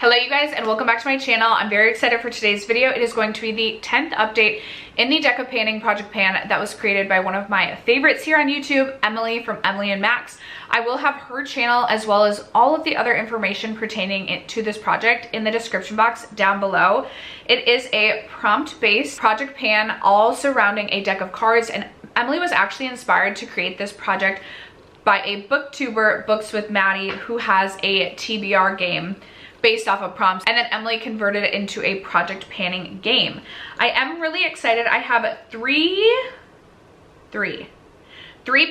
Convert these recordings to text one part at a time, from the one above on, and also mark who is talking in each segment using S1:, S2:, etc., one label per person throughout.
S1: Hello you guys and welcome back to my channel. I'm very excited for today's video. It is going to be the 10th update in the deck of panning project pan that was created by one of my favorites here on YouTube, Emily from Emily and Max. I will have her channel as well as all of the other information pertaining to this project in the description box down below. It is a prompt-based project pan all surrounding a deck of cards, and Emily was actually inspired to create this project by a booktuber, Books with Maddie, who has a TBR game based off of prompts, and then Emily converted it into a project panning game. I am really excited. I have three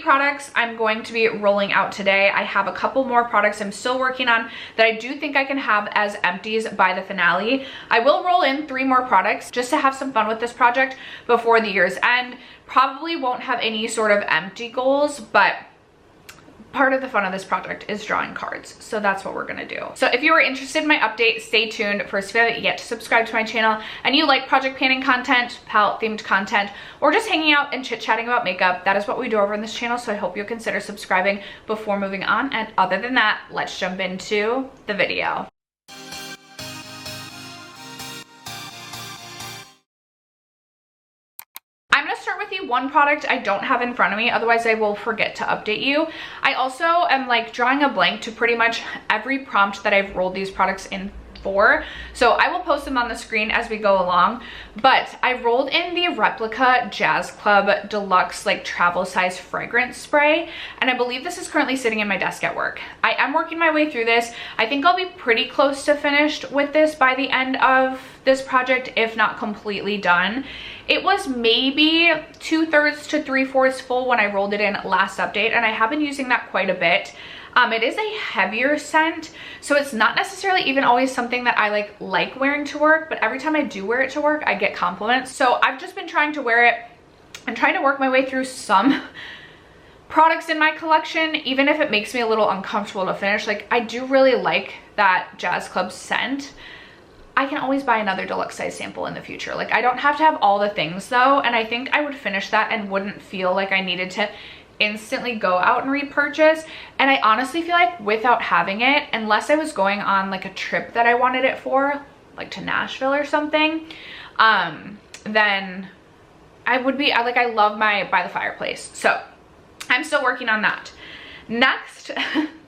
S1: products I'm going to be rolling out today. I have a couple more products I'm still working on that I do think I can have as empties by the finale. I will roll in 3 more products just to have some fun with this project before the year's end. Probably won't have any sort of empty goals, but part of the fun of this project is drawing cards, so that's what we're gonna do. So if you are interested in my update, stay tuned. First, if you haven't yet subscribed to my channel and you like project panning content, palette themed content, or just hanging out and chit-chatting about makeup, that is what we do over in this channel, so I hope you'll consider subscribing before moving on. And other than that, let's jump into the video. I'm gonna start with the one product I don't have in front of me, otherwise I will forget to update you. I also am like drawing a blank to pretty much every prompt that I've rolled these products in for, so I will post them on the screen as we go along. But I rolled in the replica Jazz Club Deluxe like travel size fragrance spray, and I believe this is currently sitting in my desk at work. I am working my way through this. I think I'll be pretty close to finished with this by the end of this project, if not completely done. It was maybe 2/3 to 3/4 full when I rolled it in last update, and I have been using that quite a bit. It is a heavier scent, so it's not necessarily even always something that I like wearing to work, but every time I do wear it to work, I get compliments. So I've just been trying to wear it and trying to work my way through some products in my collection, even if it makes me a little uncomfortable to finish. Like, I do really like that Jazz Club scent. I can always buy another deluxe size sample in the future. Like, I don't have to have all the things though, and I think I would finish that and wouldn't feel like I needed to instantly go out and repurchase. And I honestly feel like without having it, unless I was going on like a trip that I wanted it for, like to Nashville or something, then I would be like, I love my by the fireplace, so I'm still working on that. Next,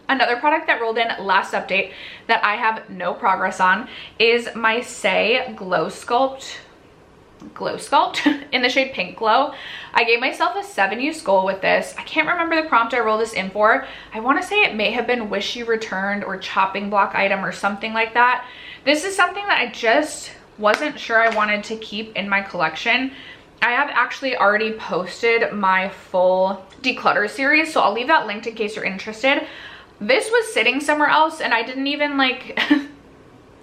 S1: another product that rolled in last update that I have no progress on is my Shay Glow Sculpt in the shade Pink Glow. I gave myself a 7-use goal with this. I can't remember the prompt I rolled this in for. I want to say it may have been Wish You Returned or chopping block item or something like that. This is something that I just wasn't sure I wanted to keep in my collection. I have actually already posted my full declutter series, so I'll leave that linked in case you're interested. This was sitting somewhere else, and I didn't even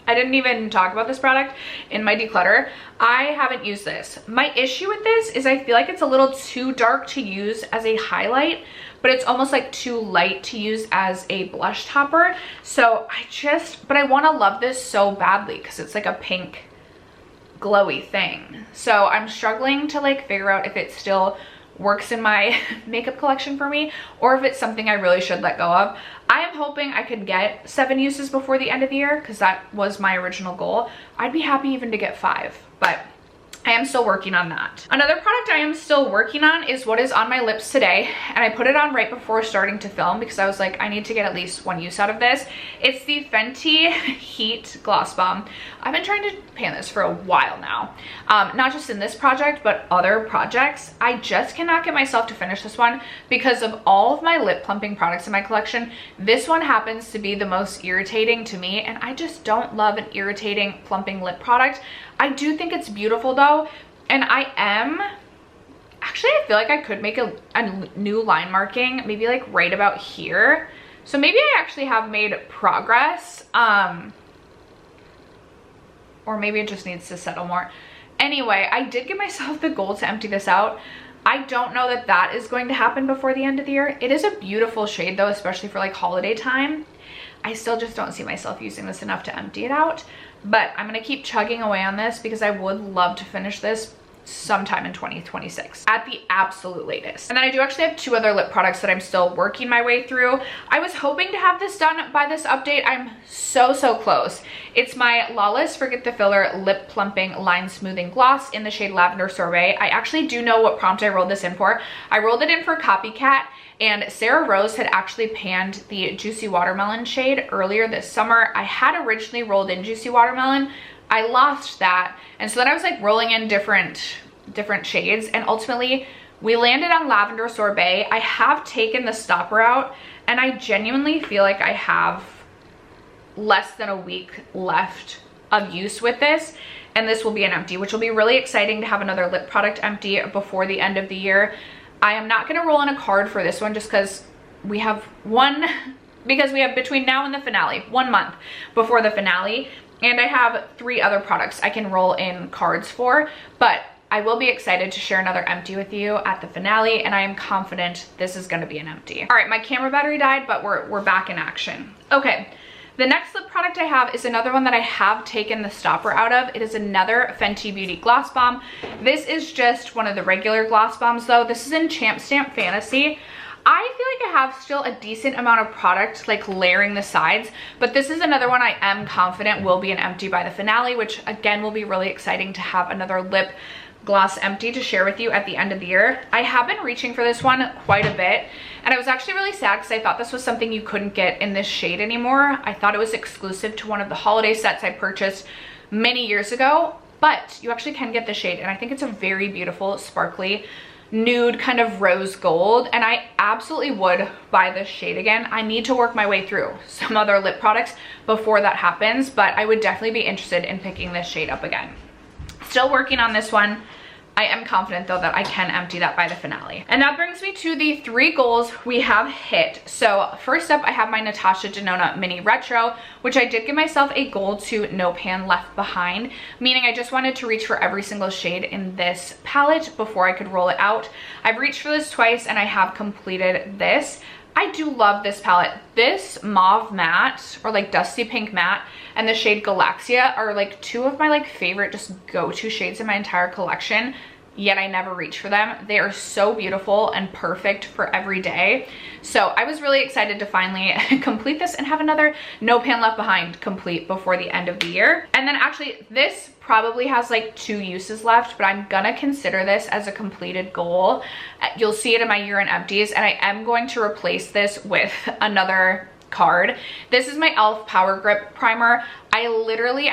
S1: I didn't even talk about this product in my declutter. I haven't used this. My issue with this is I feel like it's a little too dark to use as a highlight, but it's almost like too light to use as a blush topper. So but I want to love this so badly because it's like a pink glowy thing. So I'm struggling to like figure out if it still works in my makeup collection for me, or if it's something I really should let go of. I am hoping I could get 7 uses before the end of the year, because that was my original goal. I'd be happy even to get 5, but I am still working on that. Another product I am still working on is what is on my lips today, and I put it on right before starting to film because I was like, I need to get at least 1 use out of this. It's the Fenty Heat Gloss Bomb. I've been trying to pan this for a while now, not just in this project, but other projects. I just cannot get myself to finish this one because of all of my lip plumping products in my collection. This one happens to be the most irritating to me, and I just don't love an irritating plumping lip product. I do think it's beautiful though, and I feel like I could make a new line marking, maybe like right about here. So maybe I actually have made progress, or maybe it just needs to settle more. Anyway, I did give myself the goal to empty this out. I don't know that that is going to happen before the end of the year. It is a beautiful shade though, especially for like holiday time. I still just don't see myself using this enough to empty it out, but I'm gonna keep chugging away on this because I would love to finish this sometime in 2026 at the absolute latest. And then I do actually have 2 other lip products that I'm still working my way through. I was hoping to have this done by this update. I'm so close. It's my Lawless Forget the Filler Lip Plumping Line Smoothing Gloss in the shade Lavender Sorbet. I actually do know what prompt I rolled this in for. I rolled it in for Copycat, and Sarah Rose had actually panned the Juicy Watermelon shade earlier this summer. I had originally rolled in Juicy Watermelon. I lost that, and so then I was like rolling in different shades, and ultimately we landed on Lavender Sorbet. I have taken the stopper out, and I genuinely feel like I have less than a week left of use with this, and this will be an empty, which will be really exciting to have another lip product empty before the end of the year. I am not going to roll in a card for this one just because we have between now and the finale, 1 month before the finale, and I have 3 other products I can roll in cards for, but I will be excited to share another empty with you at the finale, and I am confident this is going to be an empty. All right, my camera battery died, but we're back in action. Okay, the next lip product I have is another one that I have taken the stopper out of. It is another Fenty Beauty Gloss Bomb. This is just one of the regular gloss bombs though. This is in Champ Stamp Fantasy. I feel like I have still a decent amount of product like layering the sides, but this is another one I am confident will be an empty by the finale, which again will be really exciting to have another lip gloss empty to share with you at the end of the year. I have been reaching for this one quite a bit, and I was actually really sad because I thought this was something you couldn't get in this shade anymore. I thought it was exclusive to one of the holiday sets I purchased many years ago, but you actually can get the shade, and I think it's a very beautiful, sparkly, nude kind of rose gold, and I absolutely would buy this shade again. I need to work my way through some other lip products before that happens, but I would definitely be interested in picking this shade up again. Still working on this one. I am confident though that I can empty that by the finale. And that brings me to the 3 goals we have hit. So first up, I have my Natasha Denona Mini Retro, which I did give myself a goal to no pan left behind, meaning I just wanted to reach for every single shade in this palette before I could roll it out. I've reached for this twice and I have completed this. I do love this palette. This mauve matte, or like dusty pink matte, and the shade Galaxia are like 2 of my like favorite just go-to shades in my entire collection, yet I never reach for them. They are so beautiful and perfect for every day. So I was really excited to finally complete this and have another no pan left behind complete before the end of the year. And then actually this probably has like 2 uses left, but I'm gonna consider this as a completed goal. You'll see it in my year-end empties, and I am going to replace this with another card. This is my e.l.f. Power Grip Primer. I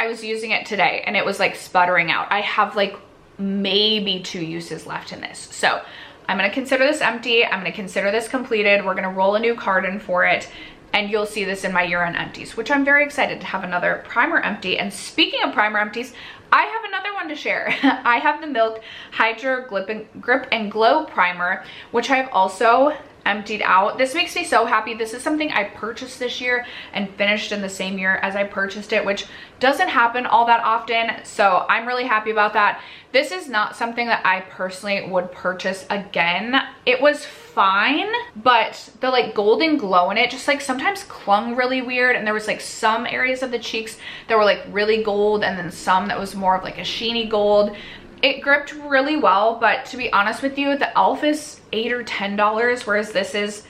S1: was using it today and it was like sputtering out. I have like maybe 2 uses left in this. So I'm gonna consider this empty. I'm gonna consider this completed. We're gonna roll a new card in for it, and you'll see this in my year-end empties, which I'm very excited to have another primer empty. And speaking of primer empties, I have another one to share. I have the Milk Hydro Grip and Glow Primer, which I've also emptied out. This makes me so happy. This is something I purchased this year and finished in the same year as I purchased it, which doesn't happen all that often. So I'm really happy about that. This is not something that I personally would purchase again. It was fine, but the like golden glow in it just like sometimes clung really weird, and there was like some areas of the cheeks that were like really gold, and then some that was more of like a sheeny gold. It gripped really well, but to be honest with you, the e.l.f. is $8 or $10, whereas this is,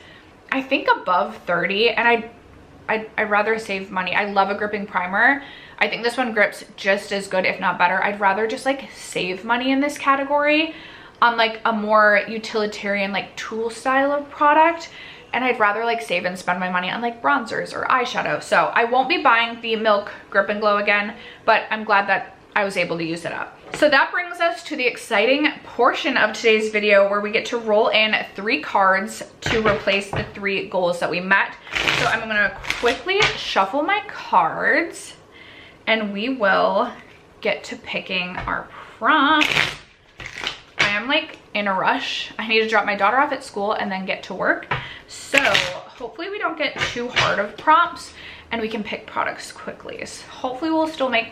S1: I think, above 30, and I'd rather save money. I love a gripping primer. I think this one grips just as good, if not better. I'd rather just like save money in this category on like a more utilitarian like tool style of product, and I'd rather like save and spend my money on like bronzers or eyeshadow. So I won't be buying the Milk Grip and Glow again, but I'm glad that I was able to use it up. So that brings us to the exciting portion of today's video where we get to roll in 3 cards to replace the 3 goals that we met. So I'm gonna quickly shuffle my cards and we will get to picking our prompt. I am like in a rush. I need to drop my daughter off at school and then get to work. So hopefully we don't get too hard of prompts and we can pick products quickly. So hopefully we'll still make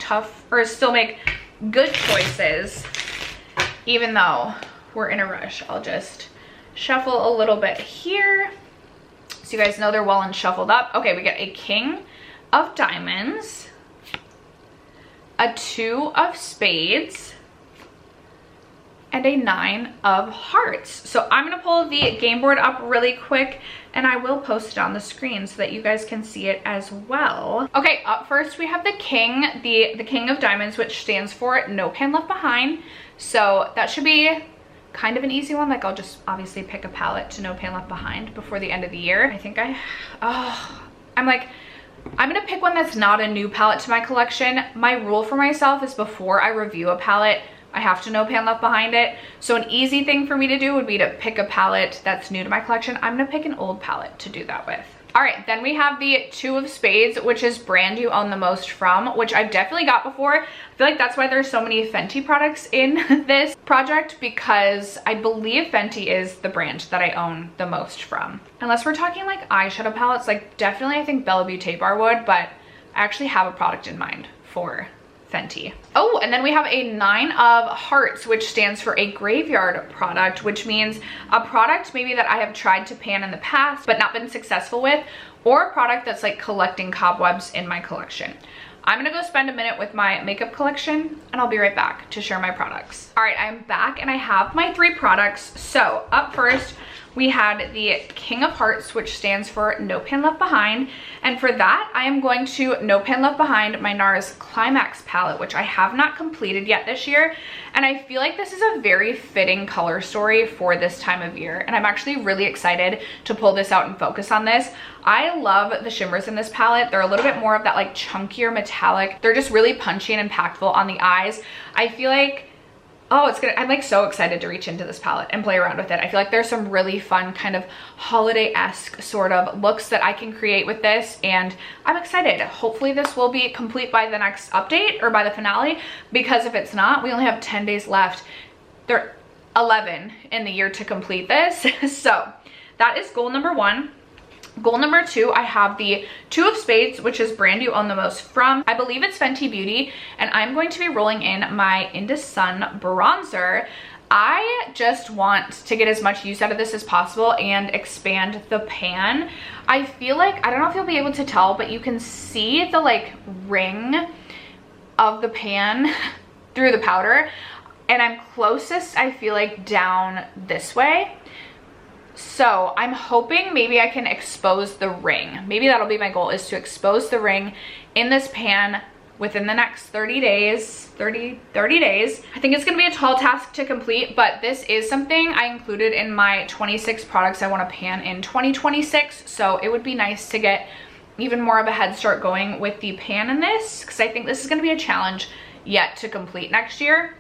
S1: good choices, even though we're in a rush. I'll just shuffle a little bit here so you guys know they're well and shuffled up. Okay, we get a King of Diamonds, a 2 of Spades, and a 9 of hearts. So I'm gonna pull the game board up really quick and I will post it on the screen so that you guys can see it as well. Okay, up first we have the king, the king of diamonds, which stands for no pan left behind. So that should be kind of an easy one. Like I'll just obviously pick a palette to no pan left behind before the end of the year. I think I'm gonna pick one that's not a new palette to my collection. My rule for myself is before I review a palette, I have to no pan left behind it. So an easy thing for me to do would be to pick a palette that's new to my collection. I'm gonna pick an old palette to do that with. All right, then we have the 2 of spades, which is brand you own the most from, which I've definitely got before. I feel like that's why there's so many Fenty products in this project, because I believe Fenty is the brand that I own the most from. Unless we're talking like eyeshadow palettes, like definitely I think Bella Beauté Bar would, but I actually have a product in mind for Fenty. Oh, and then we have a 9 of hearts, which stands for a graveyard product, which means a product maybe that I have tried to pan in the past but not been successful with, or a product that's like collecting cobwebs in my collection. I'm gonna go spend a minute with my makeup collection and I'll be right back to share my products. All right, I'm back and I have my 3 products. So up first, we had the King of Hearts, which stands for no pan left behind. And for that, I am going to no pan left behind my NARS Climax palette, which I have not completed yet this year. And I feel like this is a very fitting color story for this time of year. And I'm actually really excited to pull this out and focus on this. I love the shimmers in this palette. They're a little bit more of that like chunkier metallic. They're just really punchy and impactful on the eyes. I feel like, I'm like so excited to reach into this palette and play around with it. I feel like there's some really fun kind of holiday-esque sort of looks that I can create with this, and I'm excited. Hopefully this will be complete by the next update or by the finale, because if it's not, we only have 10 days left. There are 11 in the year to complete this. So that is goal number 1. Goal number 2, I have the 2 of spades, which is brand you own the most from. I believe it's Fenty Beauty, and I'm going to be rolling in my Into Sun bronzer. I just want to get as much use out of this as possible and expand the pan. I feel like, I don't know if you'll be able to tell, but you can see the like ring of the pan through the powder, and I'm closest, I feel like, down this way. So I'm hoping maybe I can expose the ring. Maybe that'll be my goal, is to expose the ring in this pan within the next 30 days. I think it's gonna be a tall task to complete, but this is something I included in my 26 products I wanna pan in 2026. So it would be nice to get even more of a head start going with the pan in this, because I think this is gonna be a challenge yet to complete next year.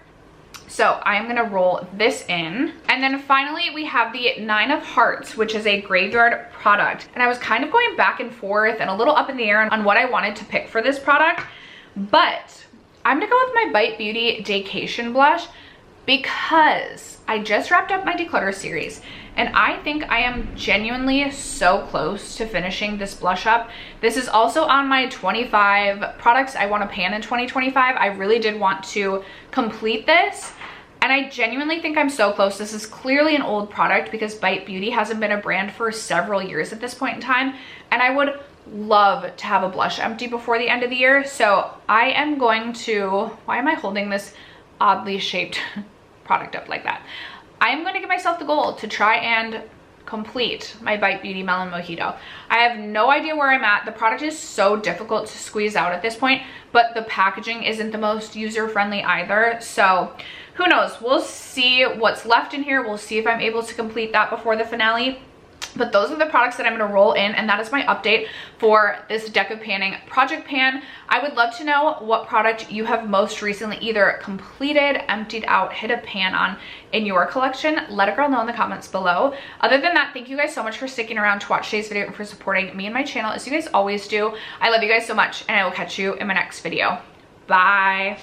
S1: So I am gonna roll this in. And then finally we have the 9 of Hearts, which is a graveyard product. And I was kind of going back and forth and a little up in the air on what I wanted to pick for this product, but I'm gonna go with my Bite Beauty Daycation blush, because I just wrapped up my declutter series and I think I am genuinely so close to finishing this blush up. This is also on my 25 products I want to pan in 2025. I really did want to complete this, and I genuinely think I'm so close. This is clearly an old product because Bite Beauty hasn't been a brand for several years at this point in time, and I would love to have a blush empty before the end of the year. So I am going to, why am I holding this oddly shaped product up like that? I'm going to give myself the goal to try and complete my Bite Beauty Melon Mojito. I have no idea where I'm at. The product is so difficult to squeeze out at this point, but the packaging isn't the most user-friendly either. So who knows? We'll see what's left in here. We'll see if I'm able to complete that before the finale. But those are the products that I'm going to roll in, and that is my update for this deck of panning project pan. I would love to know what product you have most recently either completed, emptied out, hit a pan on in your collection. Let a girl know in the comments below. Other than that, thank you guys so much for sticking around to watch today's video and for supporting me and my channel as you guys always do. I love you guys so much, and I will catch you in my next video. Bye.